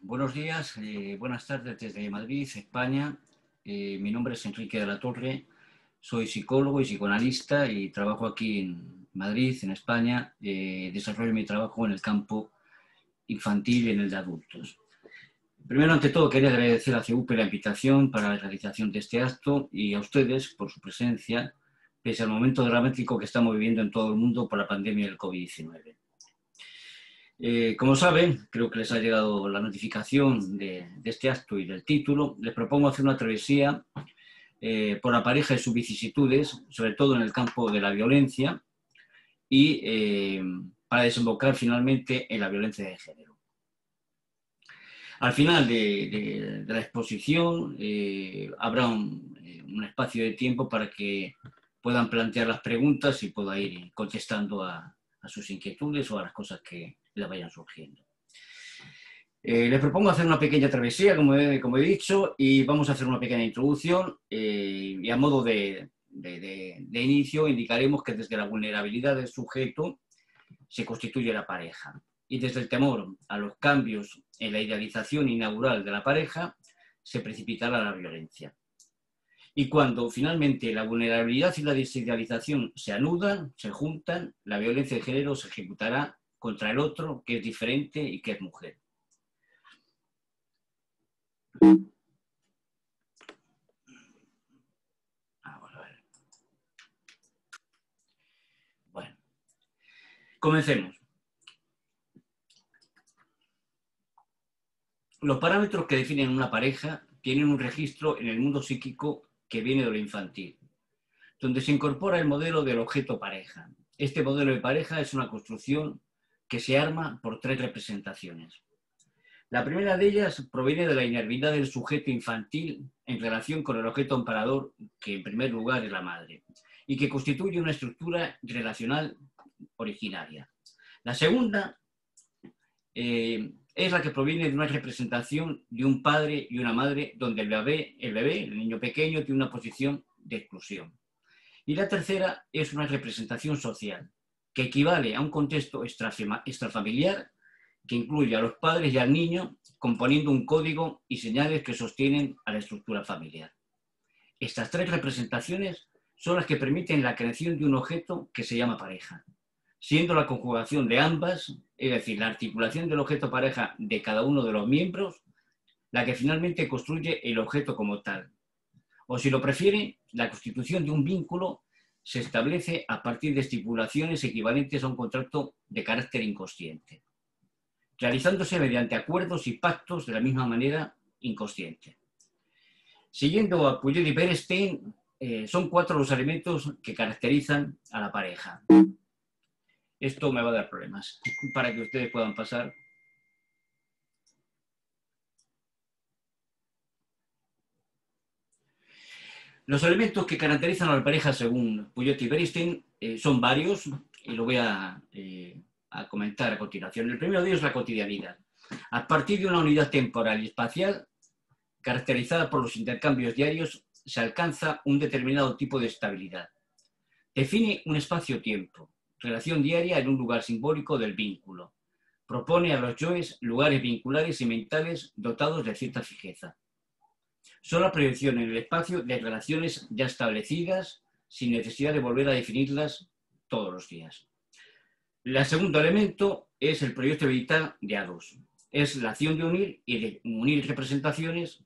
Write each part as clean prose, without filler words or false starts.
Buenos días, buenas tardes desde Madrid, España. Mi nombre es Enrique de la Torre, soy psicólogo y psicoanalista y trabajo aquí en Madrid, en España. Desarrollo mi trabajo en el campo infantil y en el de adultos. Primero, ante todo, quería agradecer a CEUPE la invitación para la realización de este acto y a ustedes por su presencia, pese al momento dramático que estamos viviendo en todo el mundo por la pandemia del COVID-19. Como saben, creo que les ha llegado la notificación de este acto y del título. Les propongo hacer una travesía por la pareja y sus vicisitudes, sobre todo en el campo de la violencia, y para desembocar finalmente en la violencia de género. Al final de la exposición habrá un espacio de tiempo para que puedan plantear las preguntas y pueda ir contestando a sus inquietudes o a las cosas que les vayan surgiendo. Les propongo hacer una pequeña travesía, como he dicho, y vamos a hacer una pequeña introducción y a modo de inicio indicaremos que desde la vulnerabilidad del sujeto se constituye la pareja y desde el temor a los cambios en la idealización inaugural de la pareja se precipitará la violencia. Y cuando finalmente la vulnerabilidad y la desidealización se anudan, se juntan, la violencia de género se ejecutará contra el otro, que es diferente y que es mujer. Vamos a ver. Bueno, comencemos. Los parámetros que definen una pareja tienen un registro en el mundo psíquico que viene de lo infantil, donde se incorpora el modelo del objeto pareja. Este modelo de pareja es una construcción que se arma por tres representaciones. La primera de ellas proviene de la inervidad del sujeto infantil en relación con el objeto amparador, que en primer lugar es la madre, y que constituye una estructura relacional originaria. La segunda es la que proviene de una representación de un padre y una madre donde el niño pequeño, tiene una posición de exclusión. Y la tercera es una representación social, que equivale a un contexto extrafamiliar que incluye a los padres y al niño, componiendo un código y señales que sostienen a la estructura familiar. Estas tres representaciones son las que permiten la creación de un objeto que se llama pareja, siendo la conjugación de ambas, es decir, la articulación del objeto pareja de cada uno de los miembros, la que finalmente construye el objeto como tal. O si lo prefiere, la constitución de un vínculo se establece a partir de estipulaciones equivalentes a un contrato de carácter inconsciente, realizándose mediante acuerdos y pactos de la misma manera inconsciente. Siguiendo a Puget y Bernstein, son cuatro los elementos que caracterizan a la pareja. Esto me va a dar problemas para que ustedes puedan pasar. Los elementos que caracterizan a la pareja según Puget y Bernstein son varios y lo voy a comentar a continuación. El primero de ellos es la cotidianidad. A partir de una unidad temporal y espacial caracterizada por los intercambios diarios, se alcanza un determinado tipo de estabilidad. Define un espacio-tiempo, relación diaria en un lugar simbólico del vínculo. Propone a los yoes lugares vinculares y mentales dotados de cierta fijeza. Son la proyección en el espacio de relaciones ya establecidas, sin necesidad de volver a definirlas todos los días. El segundo elemento es el proyecto vital de A2. Es la acción de unir y de unir representaciones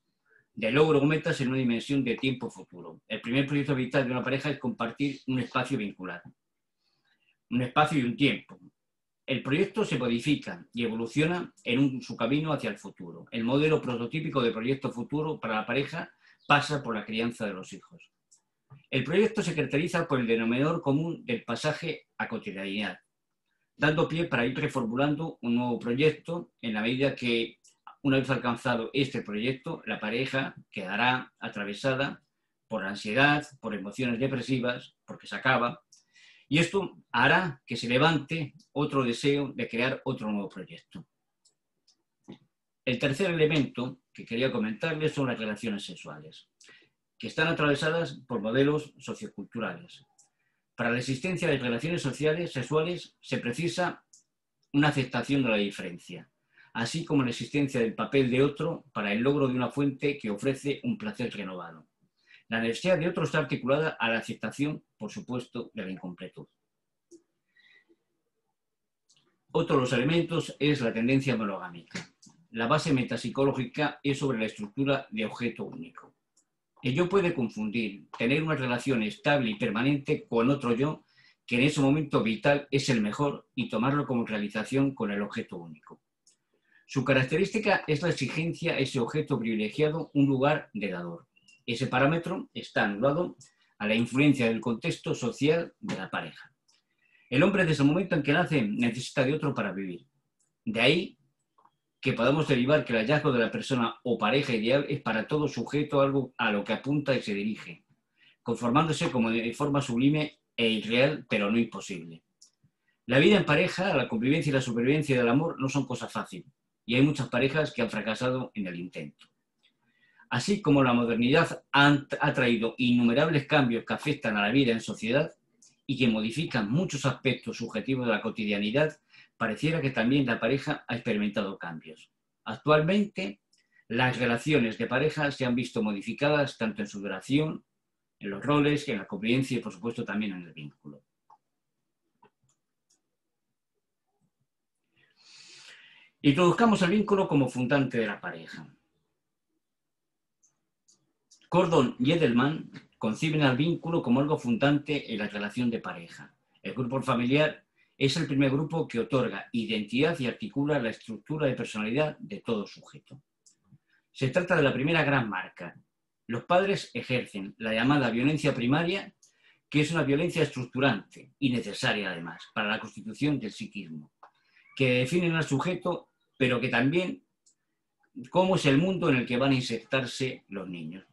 de logro o metas en una dimensión de tiempo futuro. El primer proyecto vital de una pareja es compartir un espacio vincular, un espacio y un tiempo. El proyecto se modifica y evoluciona en su camino hacia el futuro. El modelo prototípico de proyecto futuro para la pareja pasa por la crianza de los hijos. El proyecto se caracteriza por el denominador común del pasaje a cotidianidad, dando pie para ir reformulando un nuevo proyecto en la medida que, una vez alcanzado este proyecto, la pareja quedará atravesada por ansiedad, por emociones depresivas, porque se acaba, y esto hará que se levante otro deseo de crear otro nuevo proyecto. El tercer elemento que quería comentarles son las relaciones sexuales, que están atravesadas por modelos socioculturales. Para la existencia de relaciones sexuales se precisa una aceptación de la diferencia. así como la existencia del papel de otro para el logro de una fuente que ofrece un placer renovado. La necesidad de otro está articulada a la aceptación, por supuesto, de la incompletud. Otro de los elementos es la tendencia monogámica. La base metapsicológica es sobre la estructura de objeto único. Ello puede confundir tener una relación estable y permanente con otro yo que en ese momento vital es el mejor y tomarlo como realización con el objeto único. Su característica es la exigencia a ese objeto privilegiado un lugar de dador. Ese parámetro está anulado a la influencia del contexto social de la pareja. El hombre desde el momento en que nace necesita de otro para vivir. De ahí que podamos derivar que el hallazgo de la persona o pareja ideal es para todo sujeto algo a lo que apunta y se dirige, conformándose como de forma sublime e irreal, pero no imposible. La vida en pareja, la convivencia y la supervivencia del amor no son cosa fácil, y hay muchas parejas que han fracasado en el intento. Así como la modernidad ha traído innumerables cambios que afectan a la vida en sociedad y que modifican muchos aspectos subjetivos de la cotidianidad, pareciera que también la pareja ha experimentado cambios. Actualmente, las relaciones de pareja se han visto modificadas tanto en su duración, en los roles, en la convivencia y, por supuesto, también en el vínculo. Introduzcamos el vínculo como fundante de la pareja. Gordon y Edelman conciben al vínculo como algo fundante en la relación de pareja. El grupo familiar es el primer grupo que otorga identidad y articula la estructura de personalidad de todo sujeto. Se trata de la primera gran marca. Los padres ejercen la llamada violencia primaria, que es una violencia estructurante y necesaria además para la constitución del psiquismo, que definen al sujeto, pero que también cómo es el mundo en el que van a insertarse los niños,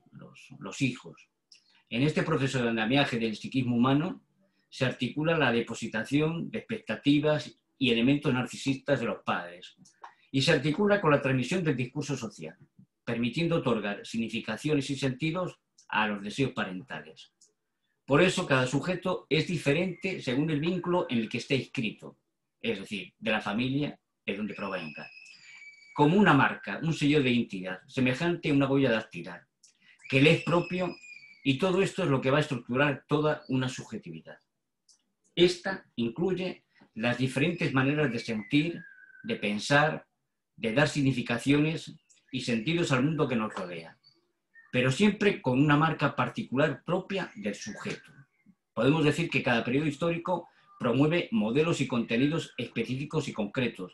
los hijos. En este proceso de andamiaje del psiquismo humano se articula la depositación de expectativas y elementos narcisistas de los padres y se articula con la transmisión del discurso social, permitiendo otorgar significaciones y sentidos a los deseos parentales. Por eso cada sujeto es diferente según el vínculo en el que esté inscrito, es decir, de la familia de donde provenga. Como una marca, un sello de identidad, semejante a una huella dactilar, que le es propio, y todo esto es lo que va a estructurar toda una subjetividad. Esta incluye las diferentes maneras de sentir, de pensar, de dar significaciones y sentidos al mundo que nos rodea, pero siempre con una marca particular propia del sujeto. Podemos decir que cada periodo histórico promueve modelos y contenidos específicos y concretos.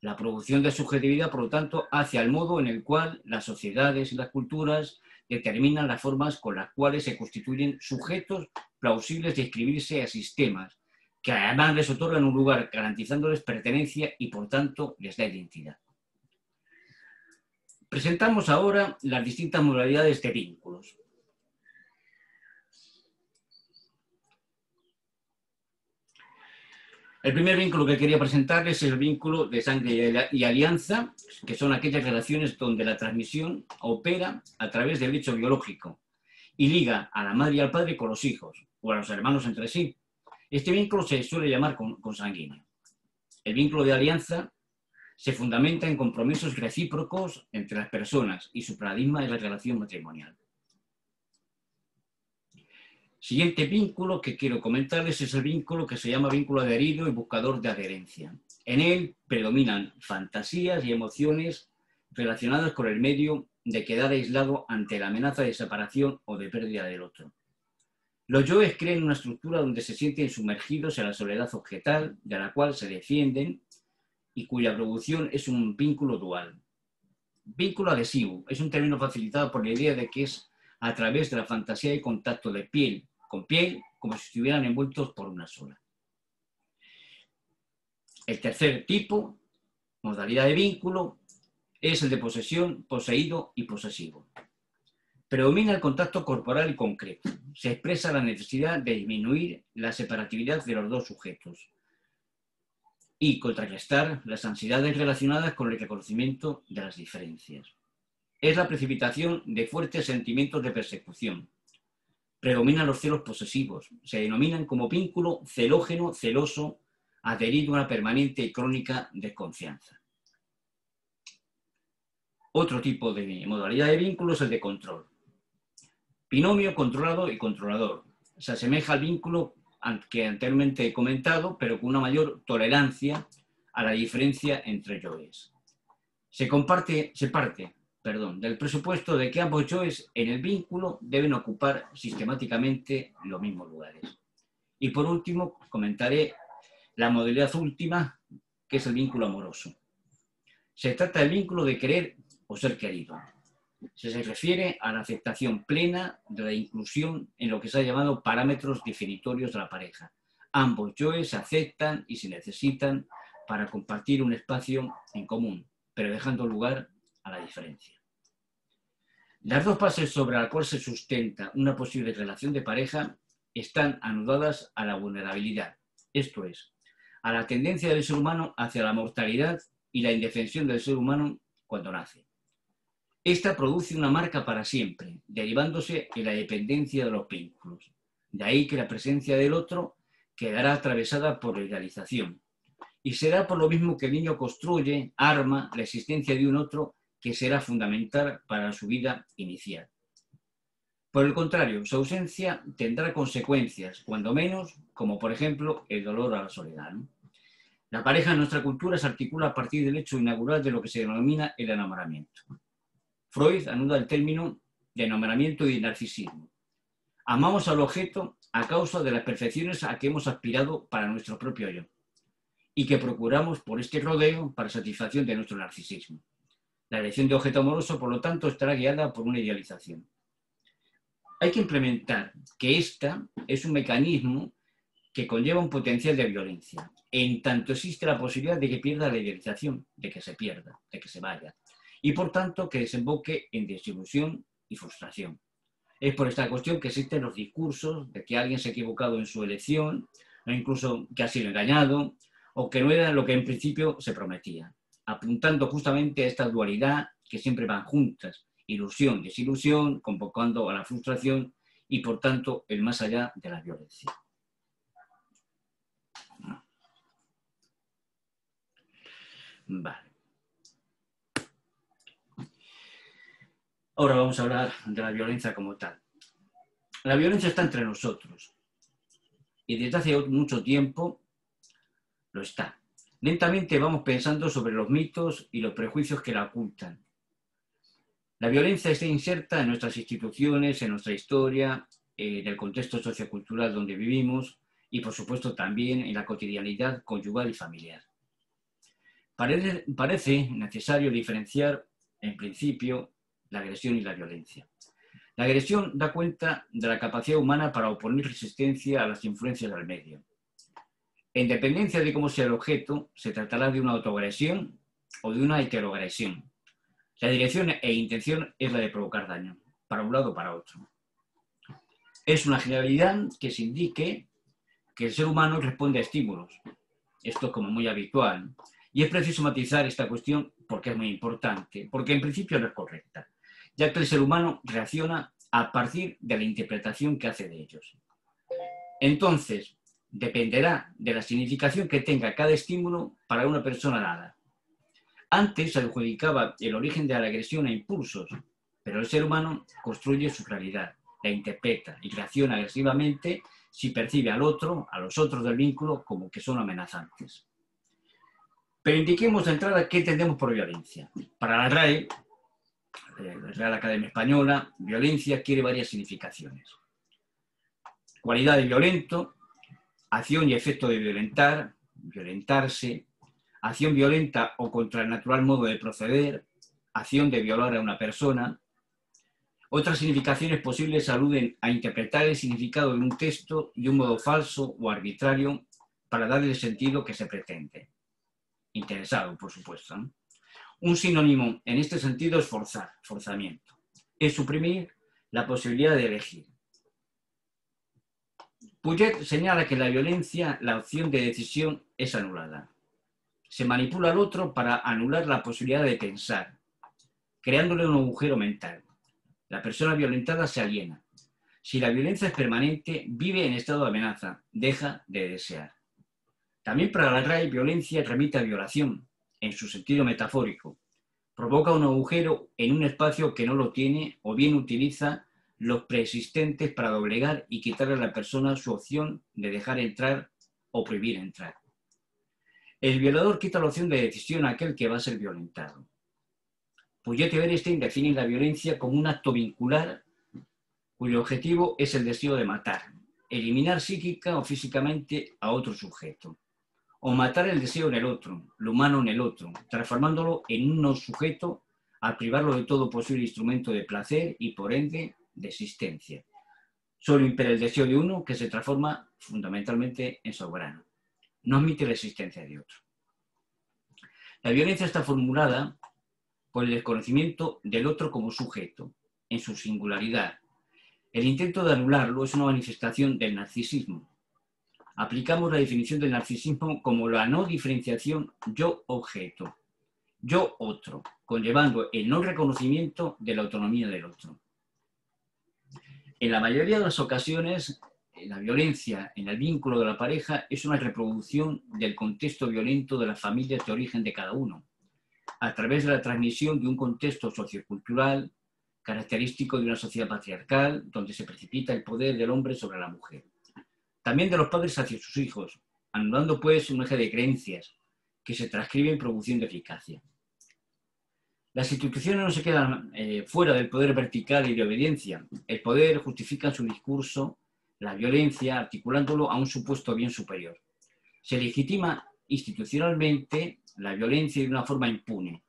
La producción de subjetividad, por lo tanto, hacia el modo en el cual las sociedades y las culturas determinan las formas con las cuales se constituyen sujetos plausibles de inscribirse a sistemas, que además les otorgan un lugar garantizándoles pertenencia y, por tanto, les da identidad. Presentamos ahora las distintas modalidades de vínculos. El primer vínculo que quería presentarles es el vínculo de sangre y alianza, que son aquellas relaciones donde la transmisión opera a través del hecho biológico y liga a la madre y al padre con los hijos o a los hermanos entre sí. Este vínculo se suele llamar consanguíneo. El vínculo de alianza se fundamenta en compromisos recíprocos entre las personas y su paradigma es la relación matrimonial. Siguiente vínculo que quiero comentarles es el vínculo que se llama vínculo adherido y buscador de adherencia. En él predominan fantasías y emociones relacionadas con el medio de quedar aislado ante la amenaza de separación o de pérdida del otro. Los yoes creen una estructura donde se sienten sumergidos en la soledad objetal, de la cual se defienden y cuya producción es un vínculo dual. Vínculo adhesivo es un término facilitado por la idea de que es a través de la fantasía y contacto de piel con piel, como si estuvieran envueltos por una sola. El tercer tipo, modalidad de vínculo, es el de posesión, poseído y posesivo. Predomina el contacto corporal y concreto. Se expresa la necesidad de disminuir la separatividad de los dos sujetos y contrarrestar las ansiedades relacionadas con el reconocimiento de las diferencias. Es la precipitación de fuertes sentimientos de persecución. Predominan los celos posesivos. Se denominan como vínculo celógeno, celoso, adherido a una permanente y crónica desconfianza. Otro tipo de modalidad de vínculo es el de control. Binomio, controlado y controlador. Se asemeja al vínculo que anteriormente he comentado, pero con una mayor tolerancia a la diferencia entre yoes. Se parte del presupuesto de que ambos yoes en el vínculo deben ocupar sistemáticamente los mismos lugares. Y por último, comentaré la modalidad última, que es el vínculo amoroso. Se trata del vínculo de querer o ser querido. Se refiere a la aceptación plena de la inclusión en lo que se ha llamado parámetros definitorios de la pareja. Ambos yoes se aceptan y se necesitan para compartir un espacio en común, pero dejando lugar a la diferencia. Las dos bases sobre las cuales se sustenta una posible relación de pareja están anudadas a la vulnerabilidad, esto es, a la tendencia del ser humano hacia la mortalidad y la indefensión del ser humano cuando nace. Esta produce una marca para siempre, derivándose en la dependencia de los vínculos. De ahí que la presencia del otro quedará atravesada por la idealización. Y será por lo mismo que el niño construye, arma la existencia de un otro que será fundamental para su vida inicial. Por el contrario, su ausencia tendrá consecuencias, cuando menos, como por ejemplo el dolor a la soledad. La pareja en nuestra cultura se articula a partir del hecho inaugural de lo que se denomina el enamoramiento. Freud anuda el término de enamoramiento y de narcisismo. Amamos al objeto a causa de las perfecciones a que hemos aspirado para nuestro propio yo y que procuramos por este rodeo para satisfacción de nuestro narcisismo. La elección de objeto amoroso, por lo tanto, estará guiada por una idealización. Hay que implementar que esta es un mecanismo que conlleva un potencial de violencia, en tanto existe la posibilidad de que pierda la idealización, de que se pierda, de que se vaya, y por tanto que desemboque en desilusión y frustración. Es por esta cuestión que existen los discursos de que alguien se ha equivocado en su elección, o incluso que ha sido engañado, o que no era lo que en principio se prometía, apuntando justamente a esta dualidad que siempre van juntas, ilusión, desilusión, convocando a la frustración y por tanto el más allá de la violencia. Vale. Ahora vamos a hablar de la violencia como tal. La violencia está entre nosotros y desde hace mucho tiempo lo está. Lentamente vamos pensando sobre los mitos y los prejuicios que la ocultan. La violencia está inserta en nuestras instituciones, en nuestra historia, en el contexto sociocultural donde vivimos y, por supuesto, también en la cotidianidad conyugal y familiar. Parece necesario diferenciar, en principio, la agresión y la violencia. La agresión da cuenta de la capacidad humana para oponer resistencia a las influencias del medio. En dependencia de cómo sea el objeto, se tratará de una autoagresión o de una heteroagresión. La dirección e intención es la de provocar daño, para un lado o para otro. Es una generalidad que se indique que el ser humano responde a estímulos. Esto es como muy habitual. Y es preciso matizar esta cuestión porque es muy importante, porque en principio no es correcta, ya que el ser humano reacciona a partir de la interpretación que hace de ellos. Entonces, dependerá de la significación que tenga cada estímulo para una persona dada. Antes se adjudicaba el origen de la agresión a impulsos, pero el ser humano construye su realidad, la interpreta y reacciona agresivamente si percibe al otro, a los otros del vínculo, como que son amenazantes. Pero indiquemos de entrada qué entendemos por violencia. Para la RAE, la Real Academia Española, violencia adquiere varias significaciones. Cualidad de violento, acción y efecto de violentar, violentarse, acción violenta o contra el natural modo de proceder, acción de violar a una persona. Otras significaciones posibles aluden a interpretar el significado de un texto de un modo falso o arbitrario para darle el sentido que se pretende. Interesado, por supuesto, ¿no? Un sinónimo en este sentido es forzar, forzamiento. Es suprimir la posibilidad de elegir. Puget señala que la violencia, la opción de decisión, es anulada. Se manipula al otro para anular la posibilidad de pensar, creándole un agujero mental. La persona violentada se aliena. Si la violencia es permanente, vive en estado de amenaza, deja de desear. También para la RAE, violencia remite a violación, en su sentido metafórico, Provoca un agujero en un espacio que no lo tiene o bien utiliza los preexistentes para doblegar y quitarle a la persona su opción de dejar entrar o prohibir entrar. El violador quita la opción de decisión a aquel que va a ser violentado. Puget y Berenstein definen la violencia como un acto vincular cuyo objetivo es el deseo de matar, eliminar psíquica o físicamente a otro sujeto, o matar el deseo en el otro, lo humano en el otro, transformándolo en un no sujeto al privarlo de todo posible instrumento de placer y por ende de existencia. Solo impera el deseo de uno que se transforma fundamentalmente en soberano. No admite la existencia de otro. La violencia está formulada por el desconocimiento del otro como sujeto, en su singularidad. El intento de anularlo es una manifestación del narcisismo. Aplicamos la definición del narcisismo como la no diferenciación yo-objeto, yo-otro, conllevando el no reconocimiento de la autonomía del otro. En la mayoría de las ocasiones, la violencia en el vínculo de la pareja es una reproducción del contexto violento de las familias de origen de cada uno, a través de la transmisión de un contexto sociocultural característico de una sociedad patriarcal donde se precipita el poder del hombre sobre la mujer. También de los padres hacia sus hijos, anulando pues un eje de creencias que se transcriben produciendo eficacia. Las instituciones no se quedan fuera del poder vertical y de obediencia. El poder justifica en su discurso la violencia articulándolo a un supuesto bien superior. Se legitima institucionalmente la violencia de una forma impune.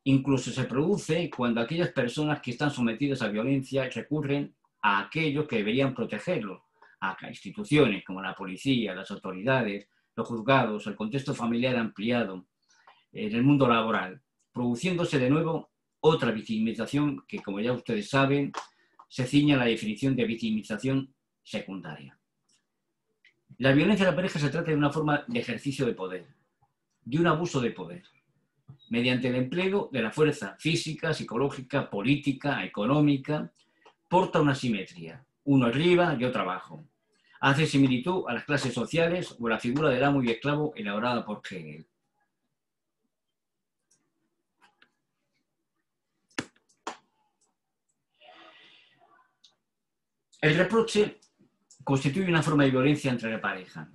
Incluso se produce cuando aquellas personas que están sometidas a violencia recurren a aquellos que deberían protegerlos, a instituciones como la policía, las autoridades, los juzgados, el contexto familiar ampliado, en el mundo laboral, produciéndose de nuevo otra victimización que, como ya ustedes saben, se ciña a la definición de victimización secundaria. La violencia en la pareja se trata de una forma de ejercicio de poder, de un abuso de poder, mediante el empleo de la fuerza física, psicológica, política, económica, porta una simetría, uno arriba y otro abajo. Hace similitud a las clases sociales o a la figura del amo y esclavo elaborada por Hegel. El reproche constituye una forma de violencia entre la pareja.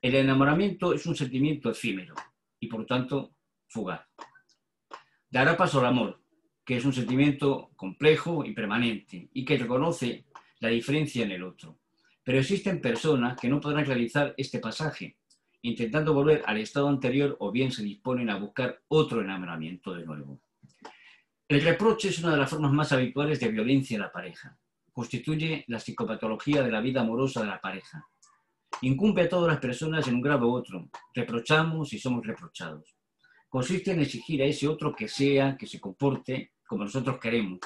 El enamoramiento es un sentimiento efímero y, por tanto, fugaz. Dará paso al amor, que es un sentimiento complejo y permanente y que reconoce la diferencia en el otro. Pero existen personas que no podrán realizar este pasaje, intentando volver al estado anterior o bien se disponen a buscar otro enamoramiento de nuevo. El reproche es una de las formas más habituales de violencia en la pareja. Constituye la psicopatología de la vida amorosa de la pareja. Incumbe a todas las personas en un grado u otro. Reprochamos y somos reprochados. Consiste en exigir a ese otro que sea, que se comporte como nosotros queremos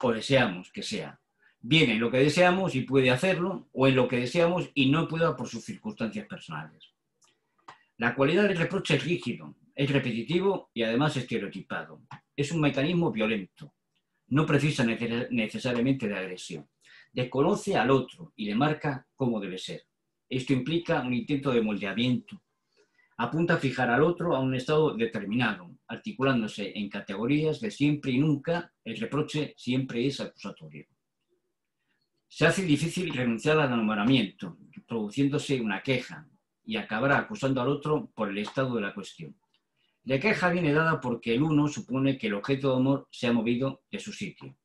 o deseamos que sea. Bien en lo que deseamos y puede hacerlo, o en lo que deseamos y no pueda por sus circunstancias personales. La cualidad del reproche es rígido, es repetitivo y además estereotipado. Es un mecanismo violento. No precisa necesariamente de agresión. Desconoce al otro y le marca cómo debe ser. Esto implica un intento de moldeamiento. Apunta a fijar al otro a un estado determinado, articulándose en categorías de siempre y nunca. El reproche siempre es acusatorio. Se hace difícil renunciar al enamoramiento, produciéndose una queja, y acabará acusando al otro por el estado de la cuestión. La queja viene dada porque el uno supone que el objeto de amor se ha movido de su sitio,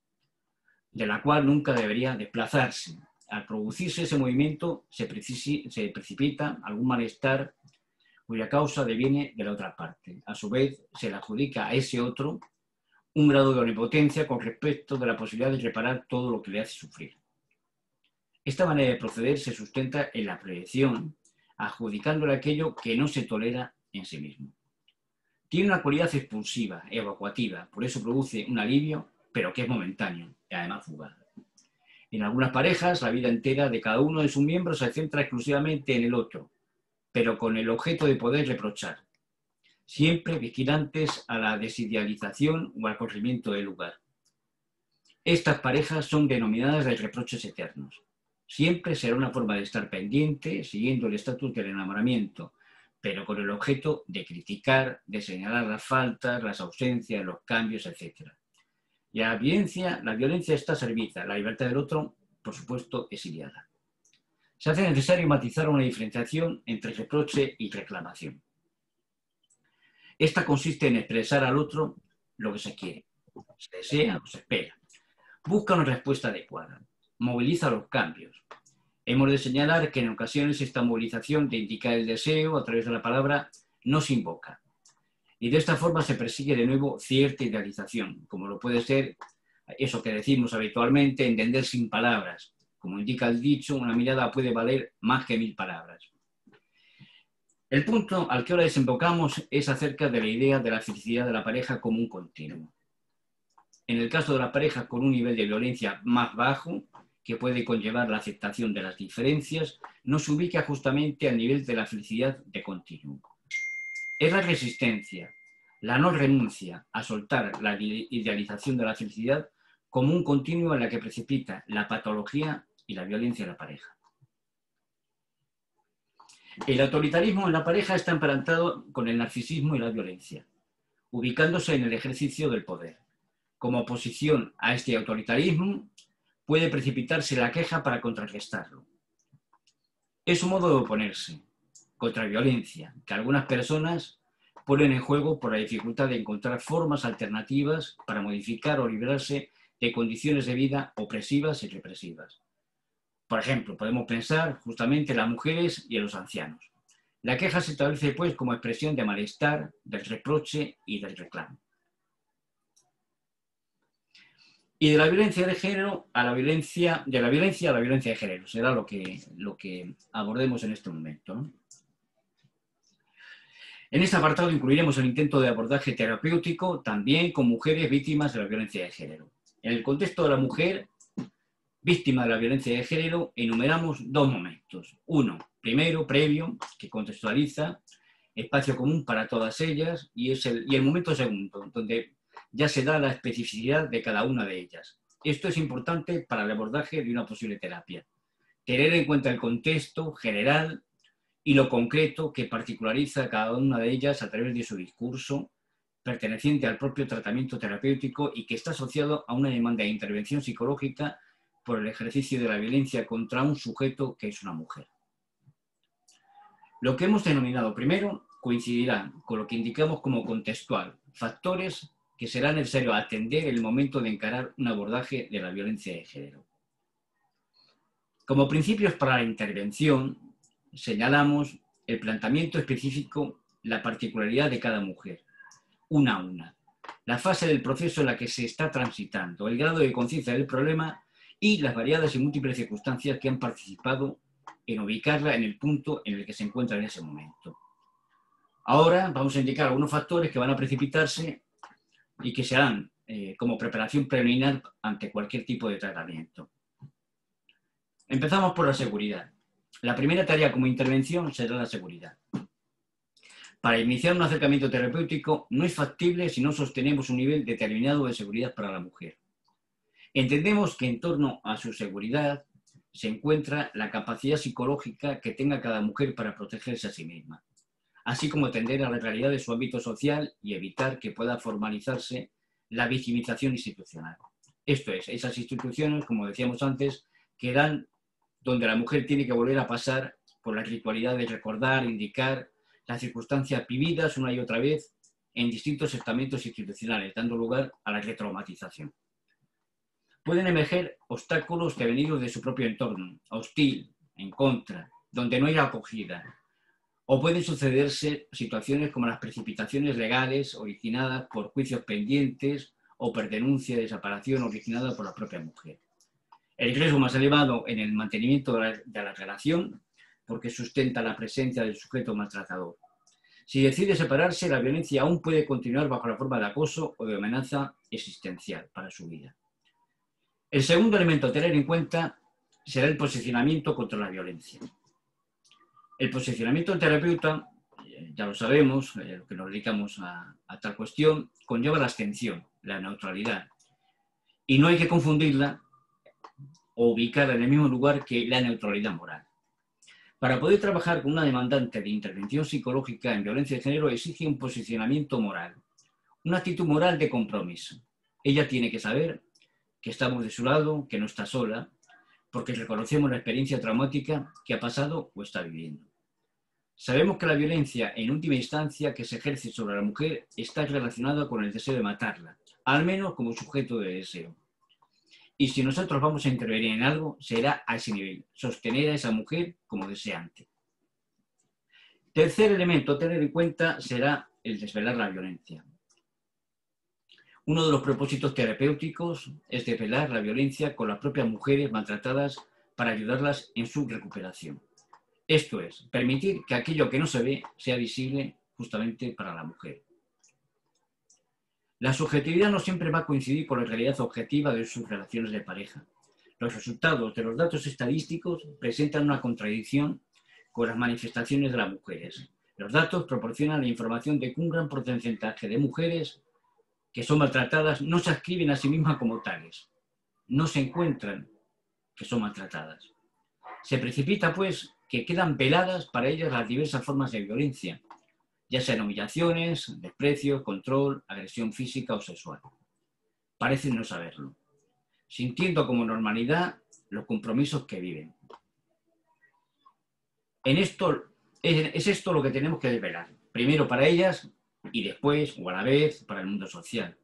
de la cual nunca debería desplazarse. Al producirse ese movimiento se precipita algún malestar cuya causa deviene de la otra parte. A su vez, se le adjudica a ese otro un grado de omnipotencia con respecto de la posibilidad de reparar todo lo que le hace sufrir. Esta manera de proceder se sustenta en la proyección, adjudicándole aquello que no se tolera en sí mismo. Tiene una cualidad expulsiva, evacuativa, por eso produce un alivio, pero que es momentáneo y además fugaz. En algunas parejas, la vida entera de cada uno de sus miembros se centra exclusivamente en el otro, pero con el objeto de poder reprochar, siempre vigilantes a la desidealización o al corrimiento del lugar. Estas parejas son denominadas de reproches eternos. Siempre será una forma de estar pendiente, siguiendo el estatus del enamoramiento, pero con el objeto de criticar, de señalar las faltas, las ausencias, los cambios, etc. Y la violencia está servida, la libertad del otro, por supuesto, es ideada. Se hace necesario matizar una diferenciación entre reproche y reclamación. Esta consiste en expresar al otro lo que se quiere, se desea o se espera. Busca una respuesta adecuada, moviliza los cambios. Hemos de señalar que en ocasiones esta movilización de indicar el deseo a través de la palabra no se invoca. Y de esta forma se persigue de nuevo cierta idealización, como lo puede ser eso que decimos habitualmente, entender sin palabras. Como indica el dicho, una mirada puede valer más que 1000 palabras. El punto al que ahora desembocamos es acerca de la idea de la felicidad de la pareja como un continuo. En el caso de la pareja con un nivel de violencia más bajo, que puede conllevar la aceptación de las diferencias, no se ubica justamente al nivel de la felicidad de continuo. Es la resistencia, la no renuncia a soltar la idealización de la felicidad como un continuo en la que precipita la patología y la violencia en la pareja. El autoritarismo en la pareja está emparentado con el narcisismo y la violencia, ubicándose en el ejercicio del poder. Como oposición a este autoritarismo, puede precipitarse la queja para contrarrestarlo. Es un modo de oponerse contra violencia que algunas personas ponen en juego por la dificultad de encontrar formas alternativas para modificar o librarse de condiciones de vida opresivas y represivas. Por ejemplo, podemos pensar justamente en las mujeres y en los ancianos. La queja se establece, pues, como expresión de malestar, del reproche y del reclamo. Y de la violencia de género a la violencia, de la violencia a la violencia de género, será lo que abordemos en este momento, ¿no? En este apartado incluiremos el intento de abordaje terapéutico también con mujeres víctimas de la violencia de género. En el contexto de la mujer víctima de la violencia de género, enumeramos dos momentos. Uno, primero, previo, que contextualiza, espacio común para todas ellas, y el momento segundo, donde ya se da la especificidad de cada una de ellas. Esto es importante para el abordaje de una posible terapia. Tener en cuenta el contexto general y lo concreto que particulariza cada una de ellas a través de su discurso, perteneciente al propio tratamiento terapéutico y que está asociado a una demanda de intervención psicológica por el ejercicio de la violencia contra un sujeto que es una mujer. Lo que hemos denominado primero coincidirá con lo que indicamos como contextual, factores que será necesario atender en el momento de encarar un abordaje de la violencia de género. Como principios para la intervención, señalamos el planteamiento específico, la particularidad de cada mujer, una a una, la fase del proceso en la que se está transitando, el grado de conciencia del problema y las variadas y múltiples circunstancias que han participado en ubicarla en el punto en el que se encuentra en ese momento. Ahora vamos a indicar algunos factores que van a precipitarse y que se harán como preparación preliminar ante cualquier tipo de tratamiento. Empezamos por la seguridad. La primera tarea como intervención será la seguridad. Para iniciar un acercamiento terapéutico no es factible si no sostenemos un nivel determinado de seguridad para la mujer. Entendemos que en torno a su seguridad se encuentra la capacidad psicológica que tenga cada mujer para protegerse a sí misma, así como atender a la realidad de su ámbito social y evitar que pueda formalizarse la victimización institucional. Esto es, esas instituciones, como decíamos antes, que dan donde la mujer tiene que volver a pasar por la ritualidad de recordar, indicar las circunstancias vividas una y otra vez en distintos estamentos institucionales, dando lugar a la retraumatización. Pueden emerger obstáculos que venidos de su propio entorno, hostil, en contra, donde no hay acogida. O pueden sucederse situaciones como las precipitaciones legales originadas por juicios pendientes o por denuncia de separación originada por la propia mujer. El riesgo más elevado en el mantenimiento de la relación porque sustenta la presencia del sujeto maltratador. Si decide separarse, la violencia aún puede continuar bajo la forma de acoso o de amenaza existencial para su vida. El segundo elemento a tener en cuenta será el posicionamiento contra la violencia. El posicionamiento del terapeuta, ya lo sabemos, lo que nos dedicamos a tal cuestión, conlleva la abstención, la neutralidad. Y no hay que confundirla o ubicarla en el mismo lugar que la neutralidad moral. Para poder trabajar con una demandante de intervención psicológica en violencia de género exige un posicionamiento moral, una actitud moral de compromiso. Ella tiene que saber que estamos de su lado, que no está sola, porque reconocemos la experiencia traumática que ha pasado o está viviendo. Sabemos que la violencia, en última instancia, que se ejerce sobre la mujer está relacionada con el deseo de matarla, al menos como sujeto de deseo. Y si nosotros vamos a intervenir en algo, será a ese nivel, sostener a esa mujer como deseante. Tercer elemento a tener en cuenta será el desvelar la violencia. Uno de los propósitos terapéuticos es desvelar la violencia con las propias mujeres maltratadas para ayudarlas en su recuperación. Esto es, permitir que aquello que no se ve sea visible justamente para la mujer. La subjetividad no siempre va a coincidir con la realidad objetiva de sus relaciones de pareja. Los resultados de los datos estadísticos presentan una contradicción con las manifestaciones de las mujeres. Los datos proporcionan la información de que un gran porcentaje de mujeres que son maltratadas no se adscriben a sí mismas como tales. No se encuentran que son maltratadas. Se precipita, pues, que quedan veladas para ellas las diversas formas de violencia, ya sean humillaciones, desprecio, control, agresión física o sexual. Parecen no saberlo, sintiendo como normalidad los compromisos que viven. Es esto lo que tenemos que desvelar, primero para ellas y después, o a la vez, para el mundo social.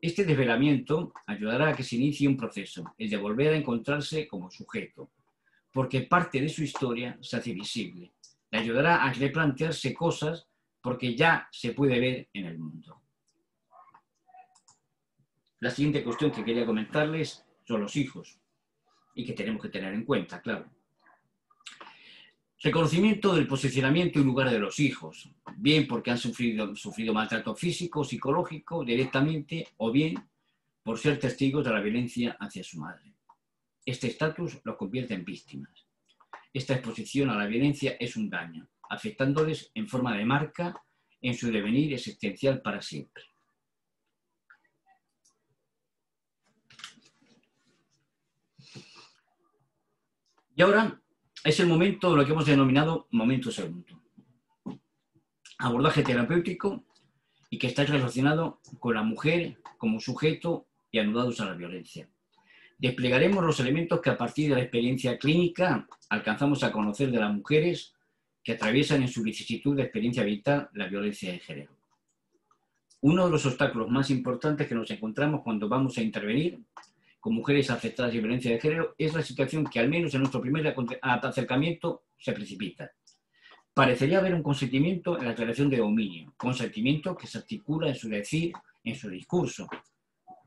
Este desvelamiento ayudará a que se inicie un proceso, el de volver a encontrarse como sujeto, porque parte de su historia se hace visible. Le ayudará a replantearse cosas porque ya se puede ver en el mundo. La siguiente cuestión que quería comentarles son los hijos, y que tenemos que tener en cuenta, claro. Reconocimiento del posicionamiento y lugar de los hijos, bien porque han sufrido maltrato físico, psicológico, directamente, o bien por ser testigos de la violencia hacia su madre. Este estatus los convierte en víctimas. Esta exposición a la violencia es un daño, afectándoles en forma de marca en su devenir existencial para siempre. Y ahora es el momento de lo que hemos denominado momento segundo. Abordaje terapéutico y que está relacionado con la mujer como sujeto y anudados a la violencia. Desplegaremos los elementos que a partir de la experiencia clínica alcanzamos a conocer de las mujeres que atraviesan en su vicisitud de experiencia vital la violencia de género. Uno de los obstáculos más importantes que nos encontramos cuando vamos a intervenir con mujeres afectadas de violencia de género es la situación que al menos en nuestro primer acercamiento se precipita. Parecería haber un consentimiento en la declaración de dominio, consentimiento que se articula en su decir, en su discurso.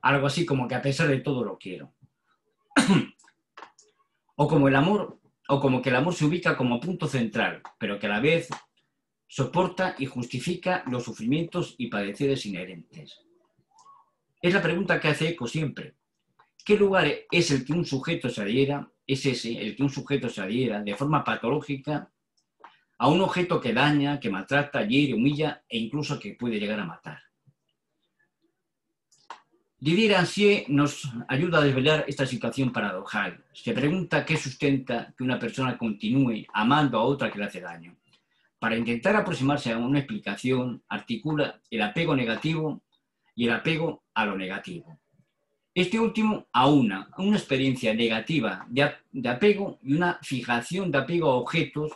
Algo así como que a pesar de todo lo quiero. O como que el amor se ubica como punto central, pero que a la vez soporta y justifica los sufrimientos y padeceres inherentes. Es la pregunta que hace eco siempre. ¿Qué lugar es el que un sujeto se adhiera, de forma patológica a un objeto que daña, que maltrata, hiere, humilla e incluso que puede llegar a matar? Didier Rancière nos ayuda a desvelar esta situación paradojal. Se pregunta qué sustenta que una persona continúe amando a otra que le hace daño. Para intentar aproximarse a una explicación, articula el apego negativo y el apego a lo negativo. Este último aúna una experiencia negativa de apego y una fijación de apego a objetos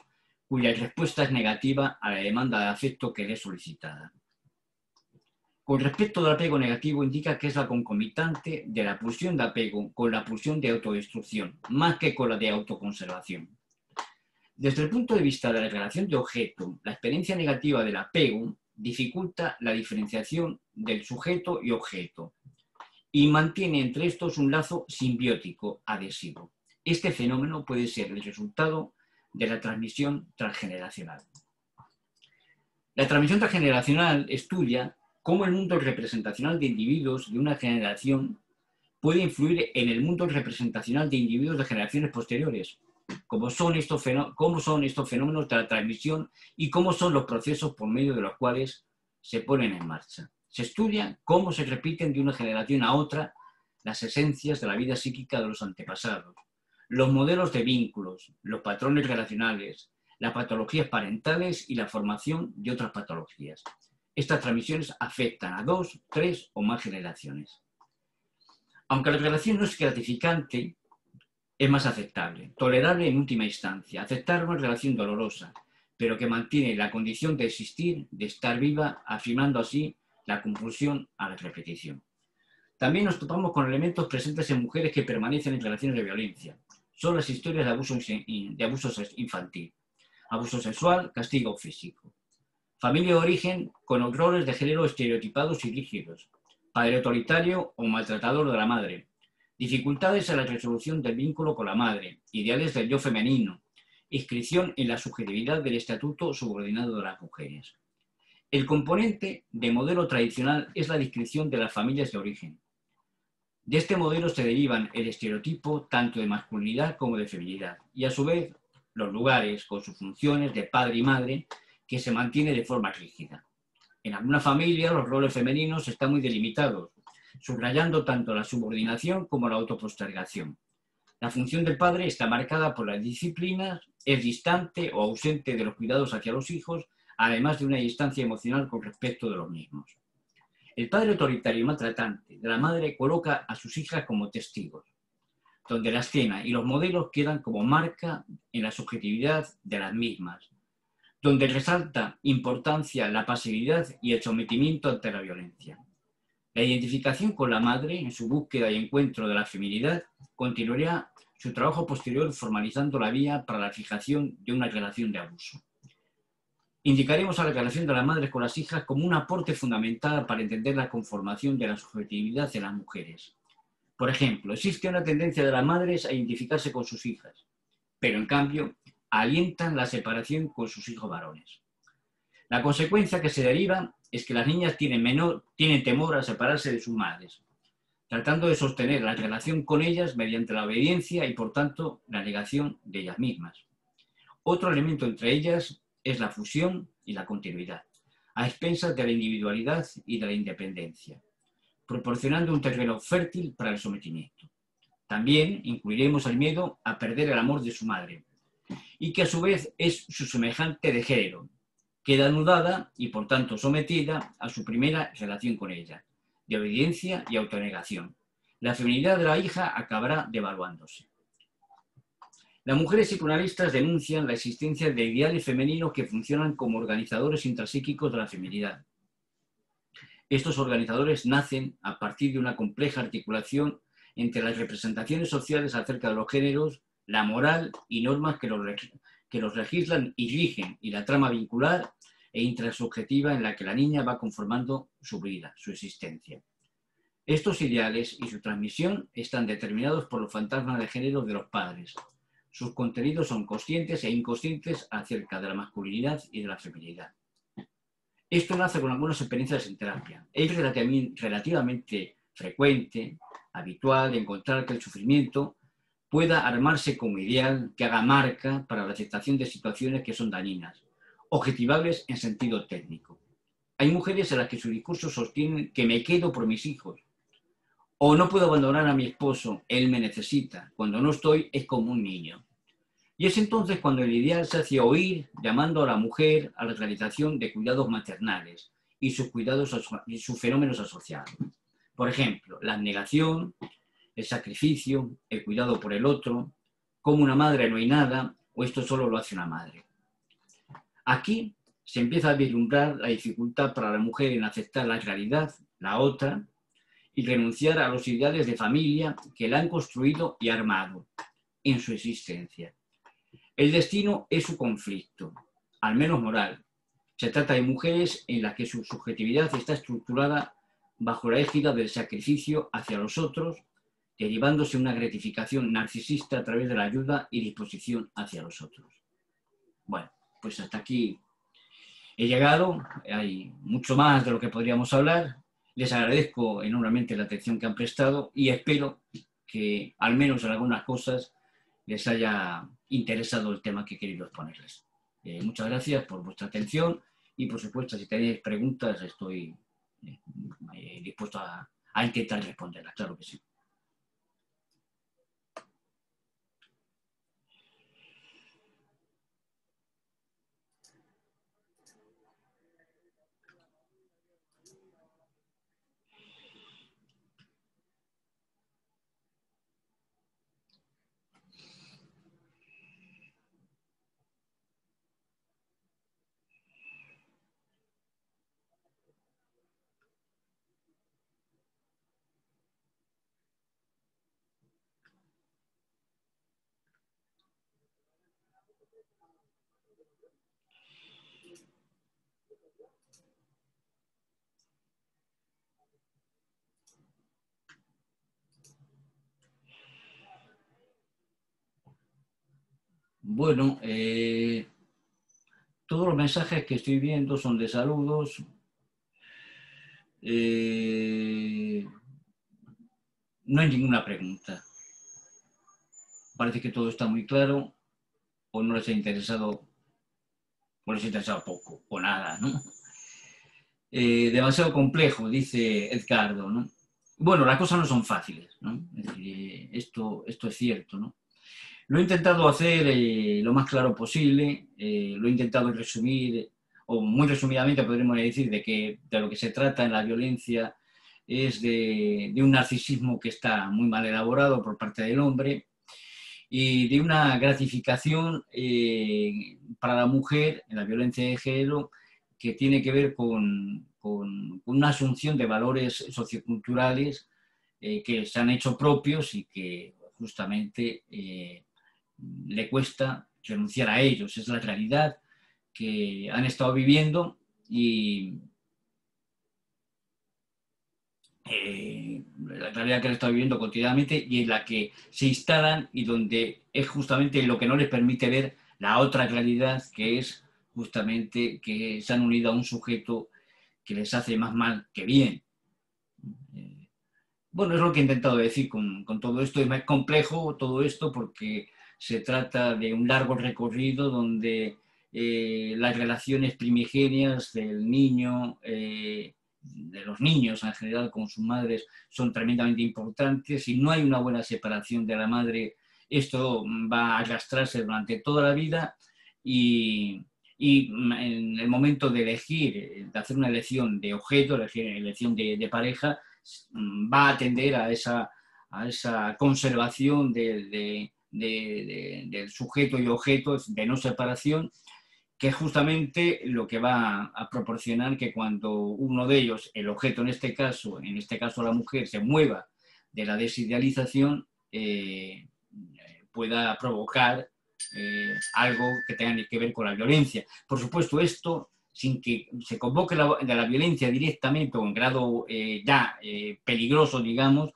cuya respuesta es negativa a la demanda de afecto que le es solicitada. Con respecto al apego negativo, indica que es la concomitante de la pulsión de apego con la pulsión de autodestrucción, más que con la de autoconservación. Desde el punto de vista de la relación de objeto, la experiencia negativa del apego dificulta la diferenciación del sujeto y objeto y mantiene entre estos un lazo simbiótico adhesivo. Este fenómeno puede ser el resultado de la transmisión transgeneracional. La transmisión transgeneracional estudia cómo el mundo representacional de individuos de una generación puede influir en el mundo representacional de individuos de generaciones posteriores. Cómo son estos fenómenos de la transmisión y cómo son los procesos por medio de los cuales se ponen en marcha. Se estudia cómo se repiten de una generación a otra las esencias de la vida psíquica de los antepasados, los modelos de vínculos, los patrones relacionales, las patologías parentales y la formación de otras patologías. Estas transmisiones afectan a 2, 3 o más generaciones. Aunque la relación no es gratificante, es más aceptable, tolerable en última instancia. Aceptar una relación dolorosa, pero que mantiene la condición de existir, de estar viva, afirmando así la compulsión a la repetición. También nos topamos con elementos presentes en mujeres que permanecen en relaciones de violencia. Son las historias de abuso infantil, abuso sexual, castigo físico. Familia de origen con roles de género estereotipados y rígidos. Padre autoritario o maltratador de la madre. Dificultades en la resolución del vínculo con la madre. Ideales del yo femenino. Inscripción en la subjetividad del estatuto subordinado de las mujeres. El componente de modelo tradicional es la descripción de las familias de origen. De este modelo se derivan el estereotipo tanto de masculinidad como de feminidad y a su vez los lugares con sus funciones de padre y madre que se mantiene de forma rígida. En algunas familias los roles femeninos están muy delimitados, subrayando tanto la subordinación como la autopostergación. La función del padre está marcada por las disciplinas, es distante o ausente de los cuidados hacia los hijos, además de una distancia emocional con respecto de los mismos. El padre autoritario y maltratante de la madre coloca a sus hijas como testigos, donde la escena y los modelos quedan como marca en la subjetividad de las mismas, donde resalta importancia la pasividad y el sometimiento ante la violencia. La identificación con la madre, en su búsqueda y encuentro de la feminidad, continuaría su trabajo posterior formalizando la vía para la fijación de una relación de abuso. Indicaremos a la relación de las madres con las hijas como un aporte fundamental para entender la conformación de la subjetividad de las mujeres. Por ejemplo, existe una tendencia de las madres a identificarse con sus hijas, pero en cambio alientan la separación con sus hijos varones. La consecuencia que se deriva es que las niñas tienen temor a separarse de sus madres, tratando de sostener la relación con ellas mediante la obediencia y, por tanto, la negación de ellas mismas. Otro elemento entre ellas es la fusión y la continuidad, a expensas de la individualidad y de la independencia, proporcionando un terreno fértil para el sometimiento. También incluiremos el miedo a perder el amor de su madre, y que a su vez es su semejante de género. Queda anudada y por tanto sometida a su primera relación con ella, de obediencia y autonegación. La feminidad de la hija acabará devaluándose. Las mujeres psicoanalistas denuncian la existencia de ideales femeninos que funcionan como organizadores intrapsíquicos de la feminidad. Estos organizadores nacen a partir de una compleja articulación entre las representaciones sociales acerca de los géneros, la moral y normas que los legislan y rigen, y la trama vincular e intrasubjetiva en la que la niña va conformando su vida, su existencia. Estos ideales y su transmisión están determinados por los fantasmas de género de los padres. Sus contenidos son conscientes e inconscientes acerca de la masculinidad y de la feminidad. Esto nace con algunas experiencias en terapia. Es relativamente frecuente, habitual, encontrar que el sufrimiento pueda armarse como ideal que haga marca para la aceptación de situaciones que son dañinas, objetivables en sentido técnico. Hay mujeres en las que su discurso sostiene que me quedo por mis hijos, o no puedo abandonar a mi esposo, él me necesita, cuando no estoy es como un niño. Y es entonces cuando el ideal se hace oír llamando a la mujer a la realización de cuidados maternales y sus fenómenos asociados. Por ejemplo, la abnegación, el sacrificio, el cuidado por el otro, como una madre no hay nada, o esto solo lo hace una madre. Aquí se empieza a vislumbrar la dificultad para la mujer en aceptar la realidad, la otra, y renunciar a los ideales de familia que la han construido y armado en su existencia. El destino es su conflicto, al menos moral. Se trata de mujeres en las que su subjetividad está estructurada bajo la égida del sacrificio hacia los otros, derivándose una gratificación narcisista a través de la ayuda y disposición hacia los otros. Bueno, pues hasta aquí he llegado. Hay mucho más de lo que podríamos hablar. Les agradezco enormemente la atención que han prestado y espero que, al menos en algunas cosas, les haya interesado el tema que he querido exponerles. Muchas gracias por vuestra atención y, por supuesto, si tenéis preguntas, estoy dispuesto a intentar responderlas, claro que sí. Bueno, todos los mensajes que estoy viendo son de saludos. No hay ninguna pregunta. Parece que todo está muy claro, o no les ha interesado, o les ha interesado poco, o nada, ¿no? Demasiado complejo, dice Edgardo, ¿no? Bueno, las cosas no son fáciles, ¿no? Es decir, esto es cierto, ¿no? Lo he intentado hacer lo más claro posible, lo he intentado resumir, o muy resumidamente podríamos decir de lo que se trata en la violencia es de un narcisismo que está muy mal elaborado por parte del hombre y de una gratificación para la mujer en la violencia de género que tiene que ver con una asunción de valores socioculturales que se han hecho propios y que justamente le cuesta renunciar a ellos. Es la realidad que han estado viviendo y la realidad que han estado viviendo cotidianamente y en la que se instalan y donde es justamente lo que no les permite ver la otra realidad, que es justamente que se han unido a un sujeto que les hace más mal que bien. Bueno, es lo que he intentado decir con todo esto. Es más complejo todo esto porque se trata de un largo recorrido donde las relaciones primigenias del niño, de los niños en general con sus madres, son tremendamente importantes. Si no hay una buena separación de la madre, esto va a arrastrarse durante toda la vida y en el momento de elegir, de hacer una elección de objeto, elección de pareja, va a tender a esa conservación del sujeto y objeto, de no separación, que es justamente lo que va a proporcionar que cuando uno de ellos, el objeto en este caso la mujer, se mueva de la desidealización, pueda provocar algo que tenga que ver con la violencia. Por supuesto, esto sin que se convoque de la violencia directamente o en grado peligroso, digamos,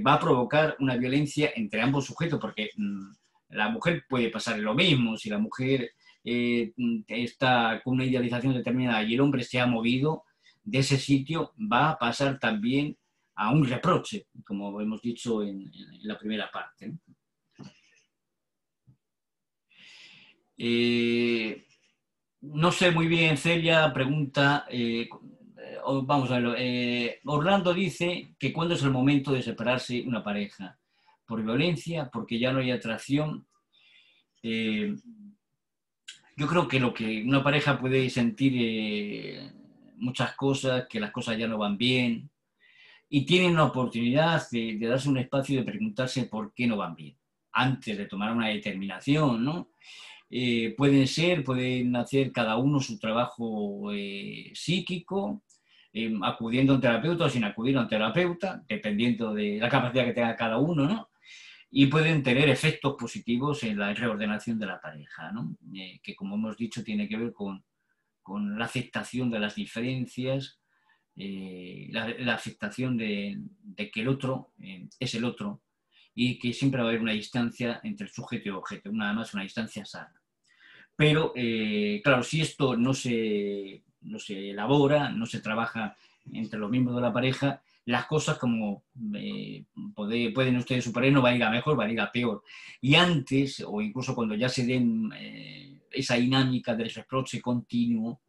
va a provocar una violencia entre ambos sujetos, porque la mujer puede pasar lo mismo, si la mujer está con una idealización determinada y el hombre se ha movido de ese sitio, va a pasar también a un reproche, como hemos dicho en la primera parte, ¿no? No sé muy bien, Celia pregunta, vamos a verlo, Orlando dice que cuándo es el momento de separarse una pareja, por violencia, porque ya no hay atracción. Yo creo que lo que una pareja puede sentir muchas cosas, que las cosas ya no van bien, y tienen la oportunidad de darse un espacio de preguntarse por qué no van bien, antes de tomar una determinación, ¿no? Pueden hacer cada uno su trabajo psíquico, acudiendo a un terapeuta o sin acudir a un terapeuta, dependiendo de la capacidad que tenga cada uno, ¿no? Y pueden tener efectos positivos en la reordenación de la pareja, ¿no? Que como hemos dicho tiene que ver con la aceptación de las diferencias, la aceptación de que el otro es el otro y que siempre va a haber una distancia entre el sujeto y el objeto, nada más una distancia sana. Pero, claro, si esto no se elabora, no se trabaja entre los miembros de la pareja, las cosas como pueden ustedes suponer no van a ir a mejor, van a ir a peor. Y antes, o incluso cuando ya se den esa dinámica del reproche continuo,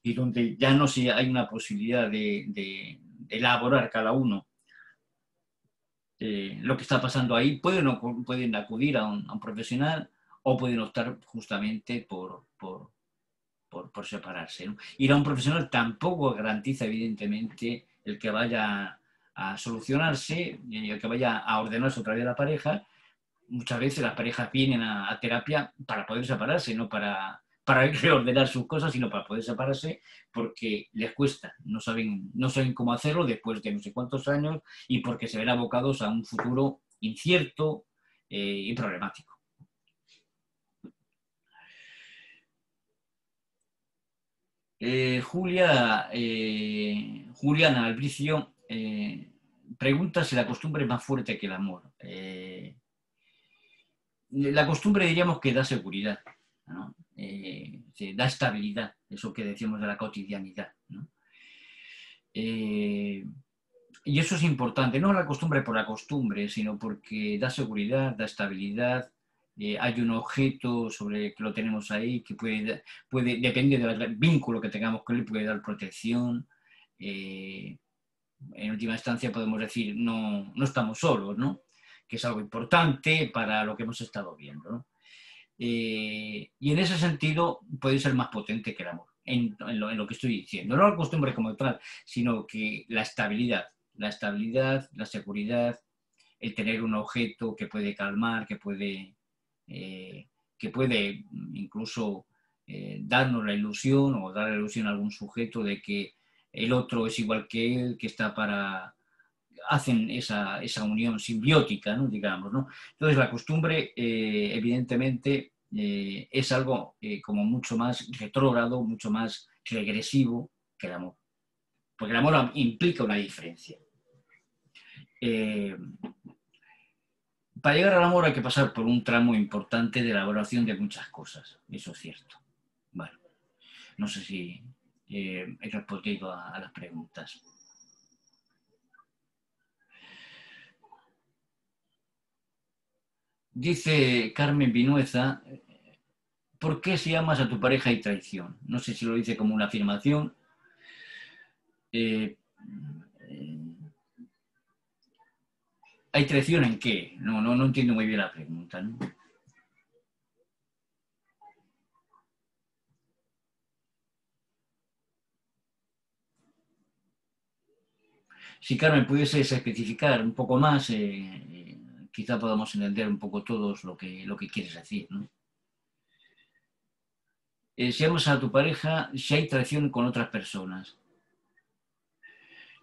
y donde ya no hay una posibilidad de elaborar cada uno lo que está pasando ahí, pueden acudir a un profesional o pueden optar justamente por separarse, ¿no? Ir a un profesional tampoco garantiza, evidentemente, el que vaya a solucionarse, el que vaya a ordenarse otra vez la pareja. Muchas veces las parejas vienen a terapia para poder separarse, no para reordenar sus cosas, sino para poder separarse porque les cuesta, no saben cómo hacerlo después de no sé cuántos años y porque se ven abocados a un futuro incierto y problemático. Juliana Albricio pregunta si la costumbre es más fuerte que el amor. La costumbre diríamos que da seguridad, ¿no? Da estabilidad, eso que decíamos de la cotidianidad, ¿no? Y eso es importante, no la costumbre por la costumbre, sino porque da seguridad, da estabilidad. Hay un objeto sobre que lo tenemos ahí que depende del vínculo que tengamos con él, puede dar protección. En última instancia podemos decir, no estamos solos, ¿no? Que es algo importante para lo que hemos estado viendo, ¿no? Y en ese sentido puede ser más potente que el amor, en lo que estoy diciendo. No la costumbre como tal, sino que la estabilidad, la seguridad, el tener un objeto que puede calmar, que puede incluso darnos la ilusión o dar la ilusión a algún sujeto de que el otro es igual que él, que está hacen esa unión simbiótica, ¿no? Digamos, ¿no? Entonces la costumbre, evidentemente, es algo como mucho más retrógrado, mucho más regresivo que el amor. Porque el amor implica una diferencia. Para llegar al amor hay que pasar por un tramo importante de elaboración de muchas cosas, eso es cierto. Bueno, no sé si he respondido a las preguntas. Dice Carmen Vinueza, ¿por qué si amas a tu pareja hay traición? No sé si lo dice como una afirmación. ¿Hay traición en qué? No entiendo muy bien la pregunta, ¿no? Si Carmen pudiese especificar un poco más, quizá podamos entender un poco todos lo que quieres decir, ¿no? Si amas a tu pareja, si hay traición con otras personas.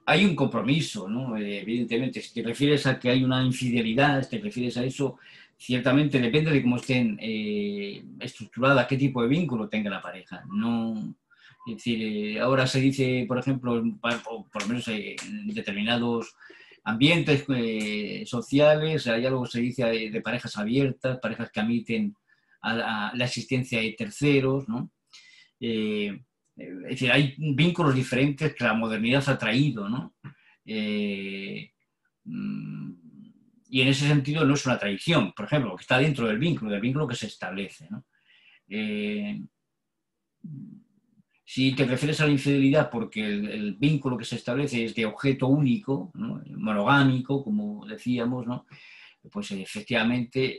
Hay un compromiso, ¿no? Evidentemente, si te refieres a que hay una infidelidad, si te refieres a eso, ciertamente depende de cómo estén estructuradas, qué tipo de vínculo tenga la pareja. No, es decir, ahora se dice, por ejemplo, por lo menos en determinados ambientes sociales, hay algo que se dice de parejas abiertas, parejas que admiten a la existencia de terceros, ¿no? Es decir, hay vínculos diferentes que la modernidad ha traído, ¿no? Eh, y en ese sentido no es una traición, por ejemplo, que está dentro del vínculo que se establece, ¿no? Si te refieres a la infidelidad porque el vínculo que se establece es de objeto único, ¿no? Monogámico, como decíamos, ¿no? Pues efectivamente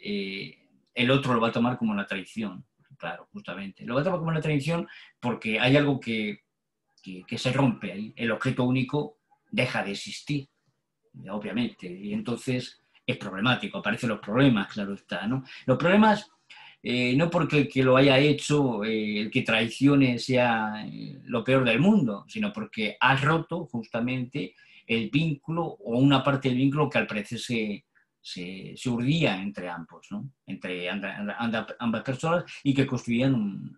el otro lo va a tomar como una traición, claro, justamente. Lo va a tomar como una traición porque hay algo que se rompe ahí. El objeto único deja de existir, obviamente, y entonces es problemático, aparecen los problemas, claro está, ¿no? Los problemas, no porque el que lo haya hecho, el que traicione sea lo peor del mundo, sino porque ha roto justamente el vínculo o una parte del vínculo que al parecer se urdía entre ambos, ¿no? Entre ambas personas y que construían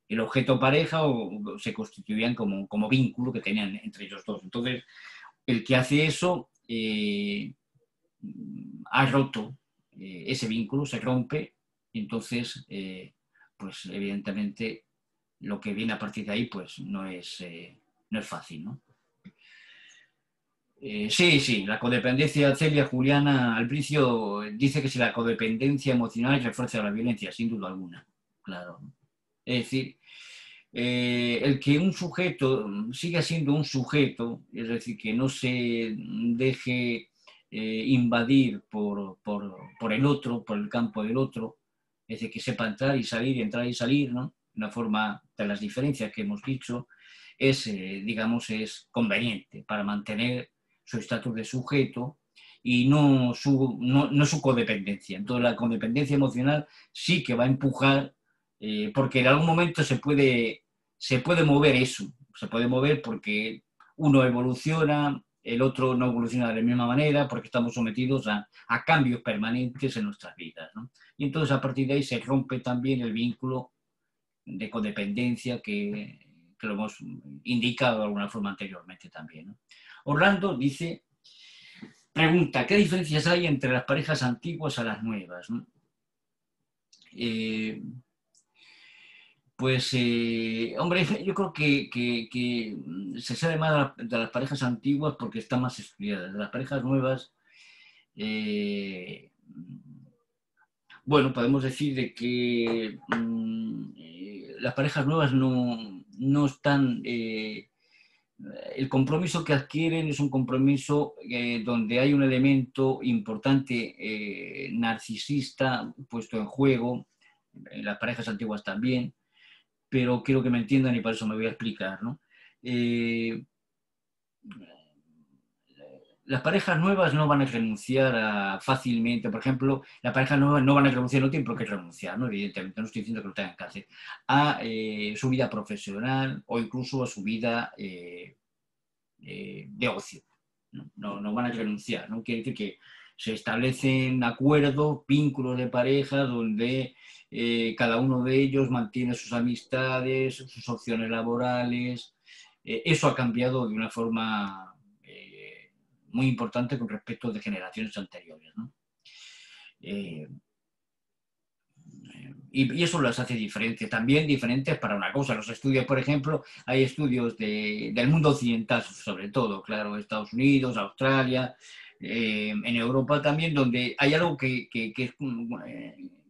el objeto pareja o se constituían como vínculo que tenían entre ellos dos. Entonces, el que hace eso ha roto ese vínculo, se rompe, y entonces, pues evidentemente, lo que viene a partir de ahí, pues no es fácil, ¿no? Sí, la codependencia, Celia Juliana Albricio dice que si la codependencia emocional refuerza la violencia, sin duda alguna, claro. Es decir, el que un sujeto siga siendo un sujeto, es decir, que no se deje invadir por el otro, por el campo del otro, es decir, que sepa entrar y salir, ¿no? Una forma de las diferencias que hemos dicho, digamos, es conveniente para mantener su estatus de sujeto y no su codependencia. Entonces, la codependencia emocional sí que va a empujar, porque en algún momento se puede mover eso, se puede mover porque uno evoluciona, el otro no evoluciona de la misma manera, porque estamos sometidos a cambios permanentes en nuestras vidas, ¿no? Y entonces a partir de ahí se rompe también el vínculo de codependencia que que lo hemos indicado de alguna forma anteriormente también, ¿no? Orlando dice, pregunta, ¿qué diferencias hay entre las parejas antiguas a las nuevas, ¿no? Hombre, yo creo que se sabe más de las parejas antiguas porque están más estudiadas. De las parejas nuevas, bueno, podemos decir de que las parejas nuevas no están... el compromiso que adquieren es un compromiso donde hay un elemento importante narcisista puesto en juego, en las parejas antiguas también, pero quiero que me entiendan y para eso me voy a explicar, ¿no? Las parejas nuevas no van a renunciar fácilmente, por ejemplo, las parejas nuevas no van a renunciar, no tienen por qué renunciar, ¿no? Evidentemente, no estoy diciendo que lo tengan que hacer, a su vida profesional o incluso a su vida de ocio. No van a renunciar, no quiere decir que se establecen acuerdos, vínculos de pareja donde cada uno de ellos mantiene sus amistades, sus opciones laborales. Eso ha cambiado de una forma muy importante con respecto de generaciones anteriores, ¿no? Y eso las hace diferentes, también diferentes para una cosa. Los estudios, por ejemplo, hay estudios del mundo occidental, sobre todo, claro, Estados Unidos, Australia, en Europa también, donde hay algo que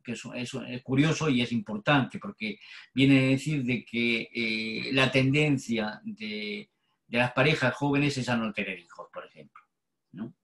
es curioso y es importante, porque viene a decir de que la tendencia de las parejas jóvenes es a no tener hijos, por ejemplo, ¿no?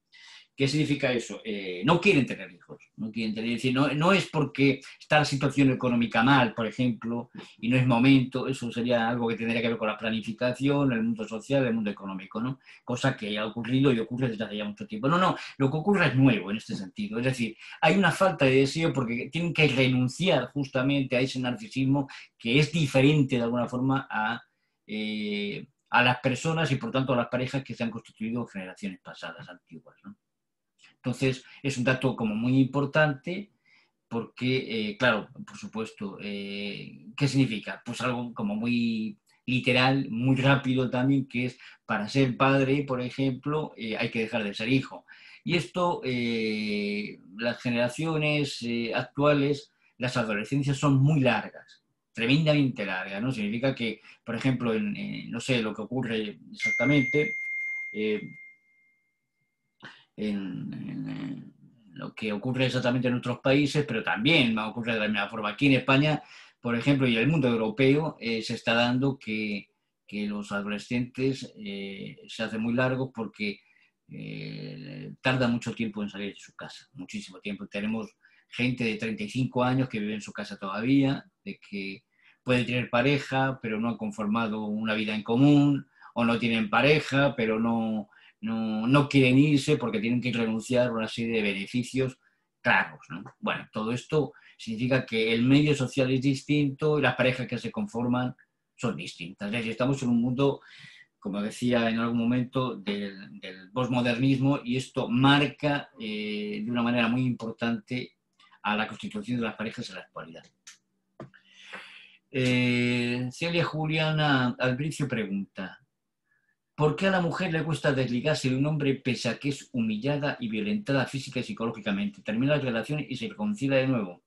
¿Qué significa eso? No quieren tener hijos, no quieren tener, es decir, no es porque está la situación económica mal, por ejemplo, y no es momento, eso sería algo que tendría que ver con la planificación, el mundo social, el mundo económico, ¿no? Cosa que ha ocurrido y ocurre desde hace ya mucho tiempo. No, lo que ocurre es nuevo en este sentido, es decir, hay una falta de deseo porque tienen que renunciar justamente a ese narcisismo que es diferente de alguna forma a las personas y por tanto a las parejas que se han constituido en generaciones pasadas, antiguas, ¿no? Entonces, es un dato como muy importante porque, claro, por supuesto, ¿qué significa? Pues algo como muy literal, muy rápido también, que es para ser padre, por ejemplo, hay que dejar de ser hijo. Y esto, las generaciones actuales, las adolescencias son muy largas, tremendamente largas, ¿no? Significa que, por ejemplo, no sé lo que ocurre exactamente, eh, en lo que ocurre exactamente en otros países, pero también ocurre de la misma forma. Aquí en España, por ejemplo, y en el mundo europeo, se está dando que los adolescentes se hacen muy largos porque tarda mucho tiempo en salir de su casa, muchísimo tiempo. Tenemos gente de 35 años que vive en su casa todavía, de que puede tener pareja, pero no han conformado una vida en común, o no tienen pareja, pero no quieren irse porque tienen que renunciar a una serie de beneficios claros, ¿no? Bueno, todo esto significa que el medio social es distinto y las parejas que se conforman son distintas. Es decir, estamos en un mundo, como decía en algún momento, del posmodernismo y esto marca de una manera muy importante a la constitución de las parejas en la actualidad. Celia Juliana Albricio pregunta: ¿por qué a la mujer le cuesta desligarse de un hombre pese a que es humillada y violentada física y psicológicamente? Termina la relación y se reconcilia de nuevo.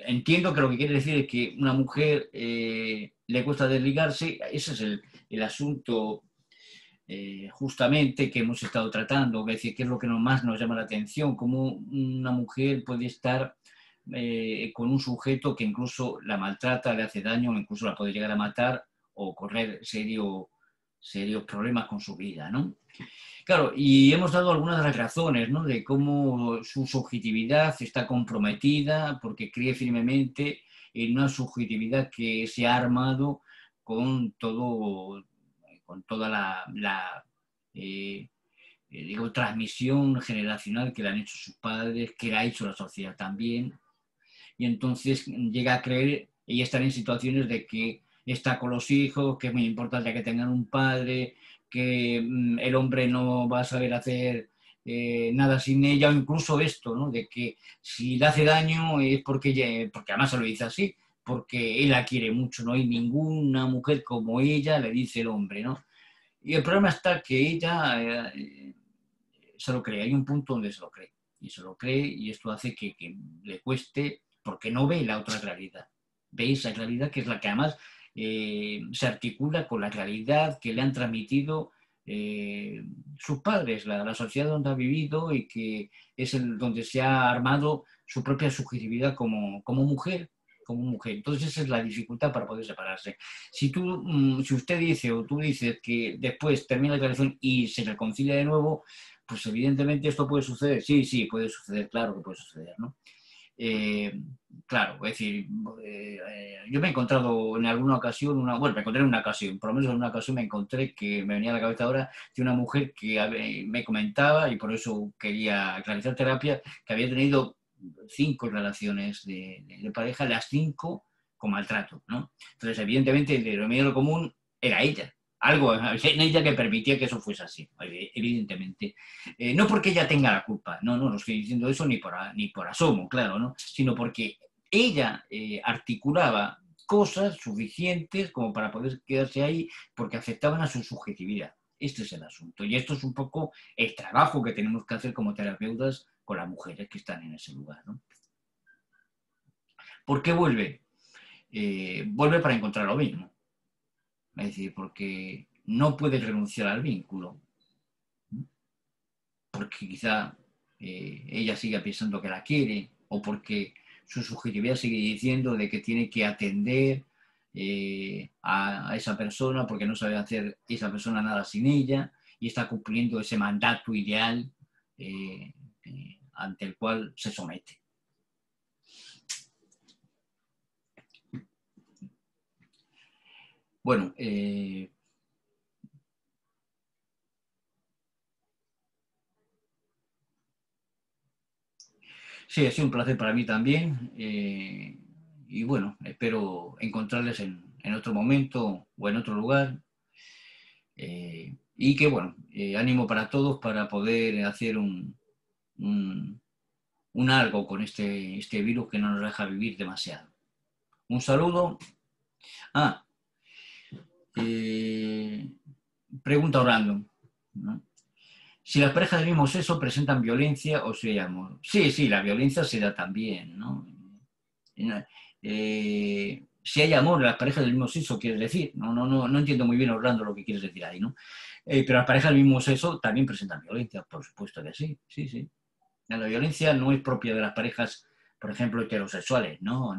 Entiendo que lo que quiere decir es que una mujer le cuesta desligarse. Ese es el asunto justamente que hemos estado tratando, es decir, qué es lo que más nos llama la atención, cómo una mujer puede estar con un sujeto que incluso la maltrata, le hace daño, incluso la puede llegar a matar o correr serios problemas con su vida, ¿no? Claro, y hemos dado algunas de las razones, ¿no? De cómo su subjetividad está comprometida porque cree firmemente en una subjetividad que se ha armado con toda digo, transmisión generacional que le han hecho sus padres, que le ha hecho la sociedad también, y entonces llega a creer y estar en situaciones de que está con los hijos, que es muy importante que tengan un padre, que el hombre no va a saber hacer nada sin ella, o incluso esto, ¿no? De que si le hace daño es porque además se lo dice así, porque él la quiere mucho, no hay ninguna mujer como ella, le dice el hombre, ¿no? Y el problema está que ella se lo cree, hay un punto donde se lo cree, y se lo cree, y esto hace que le cueste, porque no ve la otra realidad, ve esa realidad que es la que además se articula con la realidad que le han transmitido sus padres, la sociedad donde ha vivido y que es donde se ha armado su propia subjetividad como mujer. Como mujer. Entonces esa es la dificultad para poder separarse. Si usted dice o tú dices que después termina la relación y se reconcilia de nuevo, pues evidentemente esto puede suceder. Sí, sí, puede suceder, claro que puede suceder, ¿no? Eh, claro, es decir, yo me he encontrado en alguna ocasión, bueno, me encontré en una ocasión, por lo menos en una ocasión me encontré que me venía a la cabeza ahora de una mujer que me comentaba, y por eso quería realizar terapia, que había tenido 5 relaciones de pareja, las 5 con maltrato, ¿no? Entonces, evidentemente, el denominador común era ella. Algo en ella que permitía que eso fuese así, evidentemente. No porque ella tenga la culpa, no estoy diciendo eso ni por asomo, claro, ¿no? Sino porque ella articulaba cosas suficientes como para poder quedarse ahí porque afectaban a su subjetividad. Este es el asunto. Y esto es un poco el trabajo que tenemos que hacer como terapeutas con las mujeres que están en ese lugar, ¿no? ¿Por qué vuelve? Vuelve para encontrar lo mismo. Es decir, porque no puede renunciar al vínculo. Porque quizá ella siga pensando que la quiere, o porque su subjetividad sigue diciendo de que tiene que atender a esa persona porque no sabe hacer esa persona nada sin ella, y está cumpliendo ese mandato ideal ante el cual se somete. Bueno, sí, ha sido un placer para mí también. Y bueno, espero encontrarles en otro momento o en otro lugar. Y que bueno, ánimo para todos para poder hacer un, un algo con este virus que no nos deja vivir demasiado. Un saludo. Ah, eh, pregunta random, ¿no? Si las parejas del mismo sexo presentan violencia o si hay amor. Sí, sí, la violencia se da también, ¿no? Si hay amor en las parejas del mismo sexo, quieres decir. No entiendo muy bien, Orlando, lo que quieres decir ahí, ¿no? Pero las parejas del mismo sexo también presentan violencia, por supuesto que sí, sí, sí. La violencia no es propia de las parejas, por ejemplo, heterosexuales, no.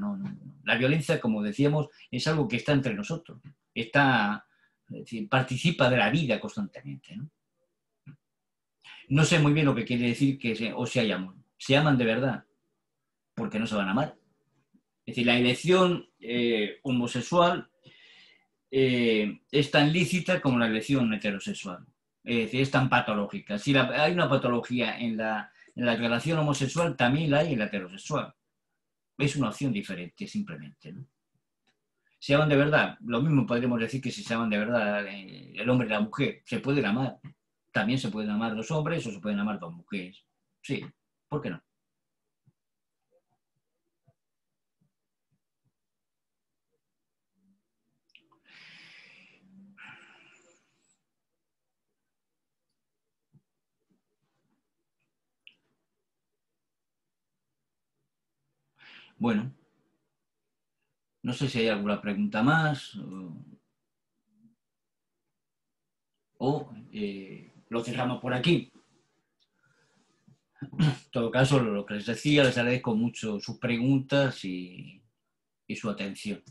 La violencia, como decíamos, es algo que está entre nosotros, está, es decir, participa de la vida constantemente, ¿no? No sé muy bien lo que quiere decir o si hay amor. Se aman de verdad, porque no se van a amar. Es decir, la elección homosexual es tan lícita como la elección heterosexual. Es decir, es tan patológica. Si hay una patología en la relación homosexual, también la hay en la heterosexual. Es una opción diferente, simplemente, ¿no? Se aman de verdad. Lo mismo podríamos decir que si se aman de verdad el hombre y la mujer. Se pueden amar. También se pueden amar dos hombres o se pueden amar dos mujeres. Sí, ¿por qué no? Bueno, no sé si hay alguna pregunta más o lo cerramos por aquí. En todo caso, lo que les decía, les agradezco mucho sus preguntas y su atención.